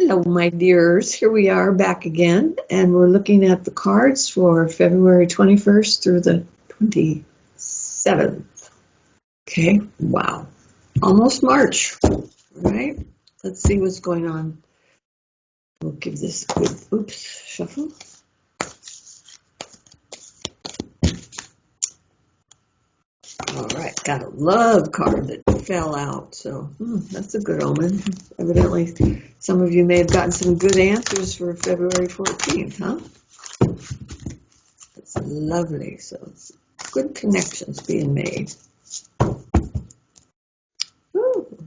Hello, my dears. Here we are back again, and we're looking at the cards for February 21st through the 27th. Okay, wow. Almost March, right? Let's see what's going on. We'll give this a good, shuffle. All right, got a love card that fell out, so that's a good omen. Evidently, some of you may have gotten some good answers for February 14th, huh? That's lovely, so good connections being made. Ooh,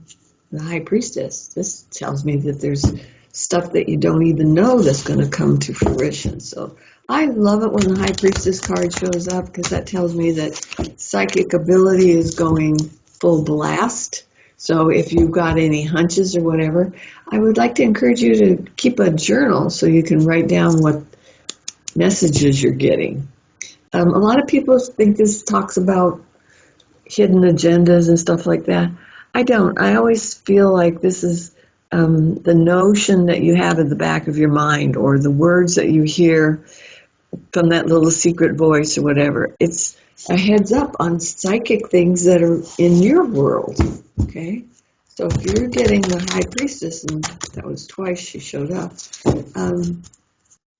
the High Priestess. This tells me that there's stuff that you don't even know that's going to come to fruition, so I love it when the High Priestess card shows up because that tells me that psychic ability is going full blast. So if you've got any hunches or whatever, I would like to encourage you to keep a journal so you can write down what messages you're getting. A lot of people think this talks about hidden agendas and stuff like that. I don't. I always feel like this is the notion that you have at the back of your mind or the words that you hear from that little secret voice or whatever. It's a heads up on psychic things that are in your world, okay? So if you're getting the High Priestess, and that was twice she showed up,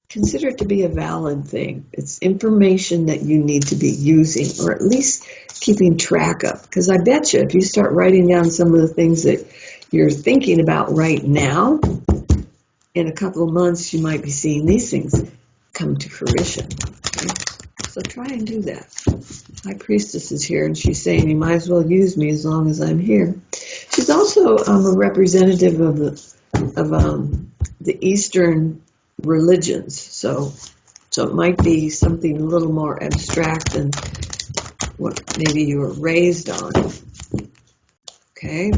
consider it to be a valid thing. It's information that you need to be using or at least keeping track of. Because I bet you if you start writing down some of the things that you're thinking about right now, in a couple of months you might be seeing these things come to fruition. Okay? So try and do that. High Priestess is here, and she's saying you might as well use me as long as I'm here. She's also a representative of the Eastern religions, so it might be something a little more abstract than what maybe you were raised on. Okay,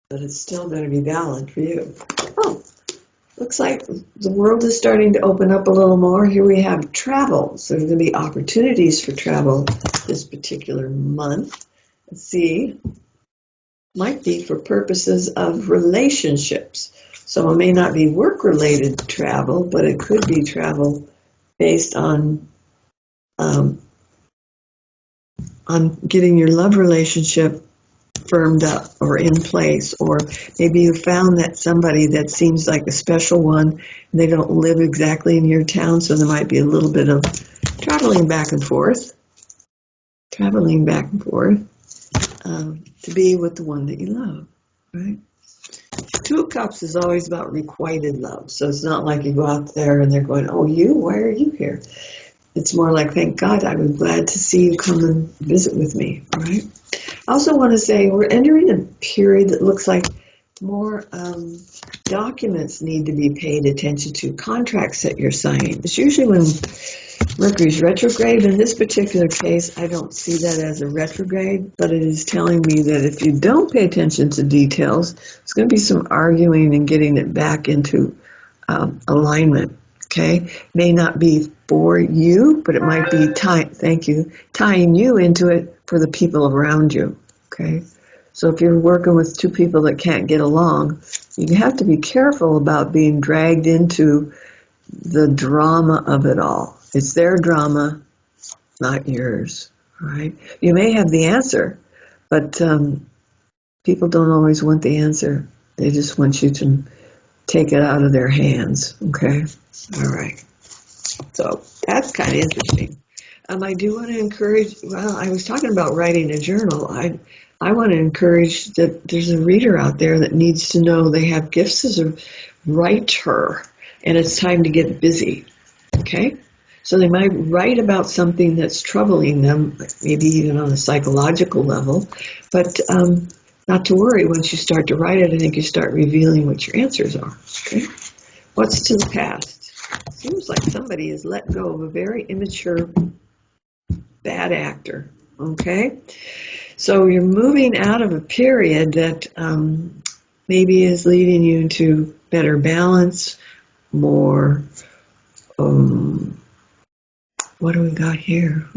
but it's still going to be valid for you. Oh. Looks like the world is starting to open up a little more. Here we have travel. So there's going to be opportunities for travel this particular month. Let's see. Might be for purposes of relationships. So it may not be work-related travel, but it could be travel based on getting your love relationship firmed up or in place, or maybe you found that somebody that seems like a special one and they don't live exactly in your town, so there might be a little bit of traveling back and forth to be with the one that you love, right? Two of Cups is always about requited love, so it's not like you go out there and they're going, oh, why are you here? It's more like, thank God, I was glad to see you come and visit with me, right? I also want to say we're entering a period that looks like more documents need to be paid attention to, contracts that you're signing. It's usually when Mercury's retrograde. In this particular case, I don't see that as a retrograde, but it is telling me that if you don't pay attention to details, there's going to be some arguing and getting it back into alignment. Okay, may not be for you, but it might be tying you into it for the people around you. Okay, so if you're working with two people that can't get along, you have to be careful about being dragged into the drama of it all. It's their drama, not yours. Right? You may have the answer, but people don't always want the answer. They just want you to take it out of their hands. Okay. All right. So that's kind of interesting. I do want to encourage, I was talking about writing a journal. I want to encourage that there's a reader out there that needs to know they have gifts as a writer, and it's time to get busy. Okay? So they might write about something that's troubling them, maybe even on a psychological level, but not to worry. Once you start to write it, I think you start revealing what your answers are. Okay? What's to the past? Seems like somebody has let go of a very immature, bad actor. Okay? So you're moving out of a period that maybe is leading you into better balance, more, what do we got here?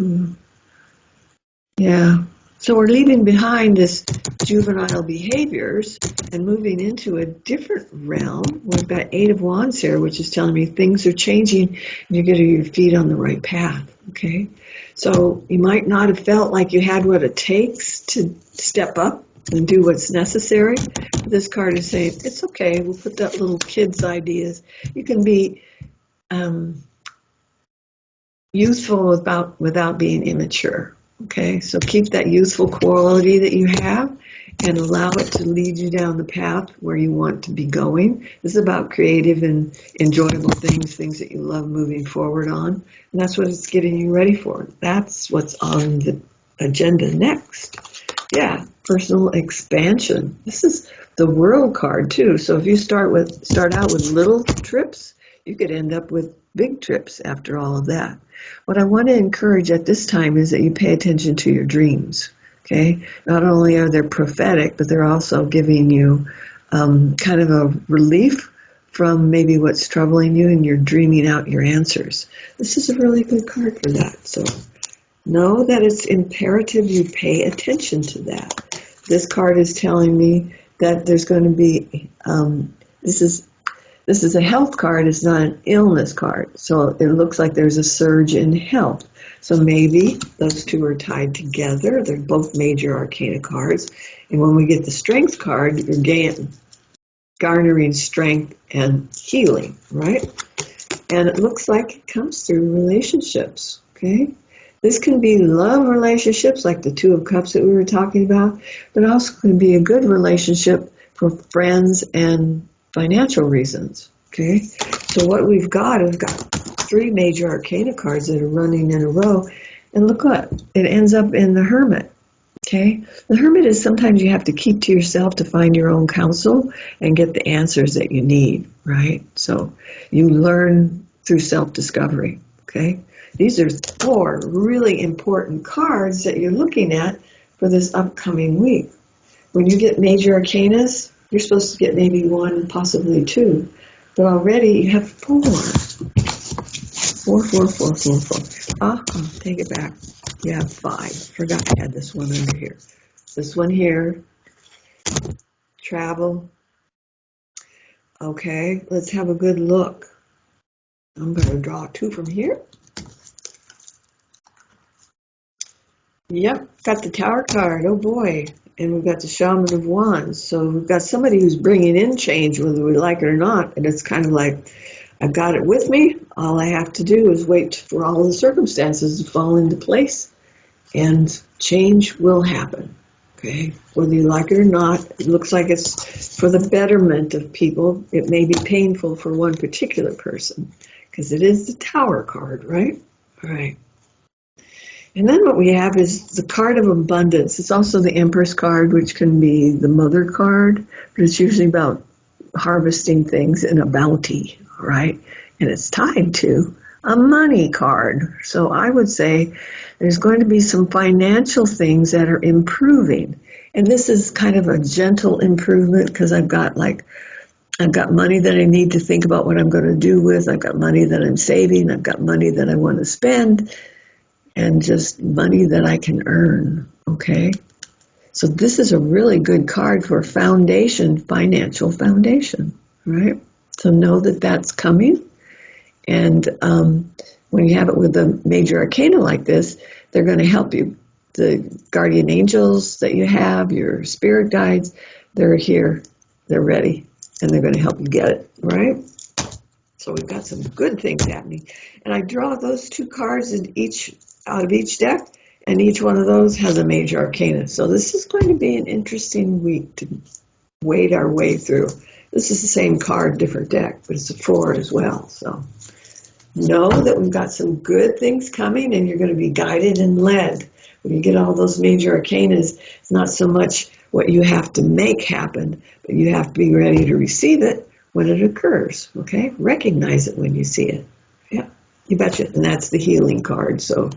Yeah, So we're leaving behind this juvenile behaviors and moving into a different realm. We've got 8 of Wands here, which is telling me things are changing and you're getting your feet on the right path, okay? So you might not have felt like you had what it takes to step up and do what's necessary. This card is saying, it's okay, we'll put that little kid's ideas. You can be youthful without being immature. Okay, so keep that youthful quality that you have and allow it to lead you down the path where you want to be going. This is about creative and enjoyable things that you love moving forward on. And that's what it's getting you ready for. That's what's on the agenda next. Yeah, personal expansion. This is the World card too. So if you start out with little trips, you could end up with big trips after all of that. What I want to encourage at this time is that you pay attention to your dreams, okay? Not only are they prophetic, but they're also giving you kind of a relief from maybe what's troubling you, and you're dreaming out your answers. This is a really good card for that. So know that it's imperative you pay attention to that. This card is telling me that there's going to be, this is a health card, it's not an illness card. So it looks like there's a surge in health. So maybe those two are tied together. They're both major arcana cards. And when we get the strength card, you're garnering strength and healing, right? And it looks like it comes through relationships, okay? This can be love relationships like the Two of Cups that we were talking about, but also can be a good relationship for friends and financial reasons, okay? So what we've got 3 major arcana cards that are running in a row, and look what, it ends up in the Hermit, okay? The Hermit is sometimes you have to keep to yourself to find your own counsel and get the answers that you need, right? So you learn through self-discovery, okay? These are 4 really important cards that you're looking at for this upcoming week. When you get major arcanas, you're supposed to get maybe 1, possibly 2. But already you have 4. 4, 4, 4, 4, 4. Take it back. You have 5. Forgot I had this one under here. This one here. Travel. Okay, let's have a good look. I'm going to draw 2 from here. Yep, got the Tower card. Oh boy. And we've got the Shaman of Wands. So we've got somebody who's bringing in change, whether we like it or not. And it's kind of like, I've got it with me. All I have to do is wait for all the circumstances to fall into place. And change will happen. Okay? Whether you like it or not, it looks like it's for the betterment of people. It may be painful for one particular person, because it is the Tower card, right? All right. And then what we have is the card of abundance. It's also the Empress card, which can be the mother card, but it's usually about harvesting things in a bounty, right? And it's tied to a money card. So I would say there's going to be some financial things that are improving. And this is kind of a gentle improvement, because I've got money that I need to think about what I'm going to do with. I've got money that I'm saving. I've got money that I want to spend. And just money that I can earn, okay? So this is a really good card for financial foundation, right? So know that that's coming. And when you have it with a major arcana like this, they're going to help you. The guardian angels that you have, your spirit guides, they're here, they're ready, and they're going to help you get it, right? So we've got some good things happening. And I draw those 2 cards out of each deck, and each one of those has a major arcana. So this is going to be an interesting week to wade our way through. This is the same card, different deck, but it's a 4 as well. So know that we've got some good things coming, and you're going to be guided and led. When you get all those major arcanas, it's not so much what you have to make happen, but you have to be ready to receive it when it occurs, okay? Recognize it when you see it. Yeah, you betcha. And that's the healing card. So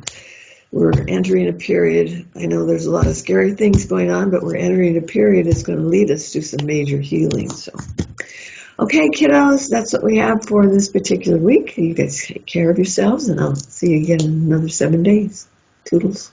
we're entering a period. I know there's a lot of scary things going on, but we're entering a period that's going to lead us to some major healing. So, okay, kiddos, that's what we have for this particular week. You guys take care of yourselves, and I'll see you again in another 7 days. Toodles.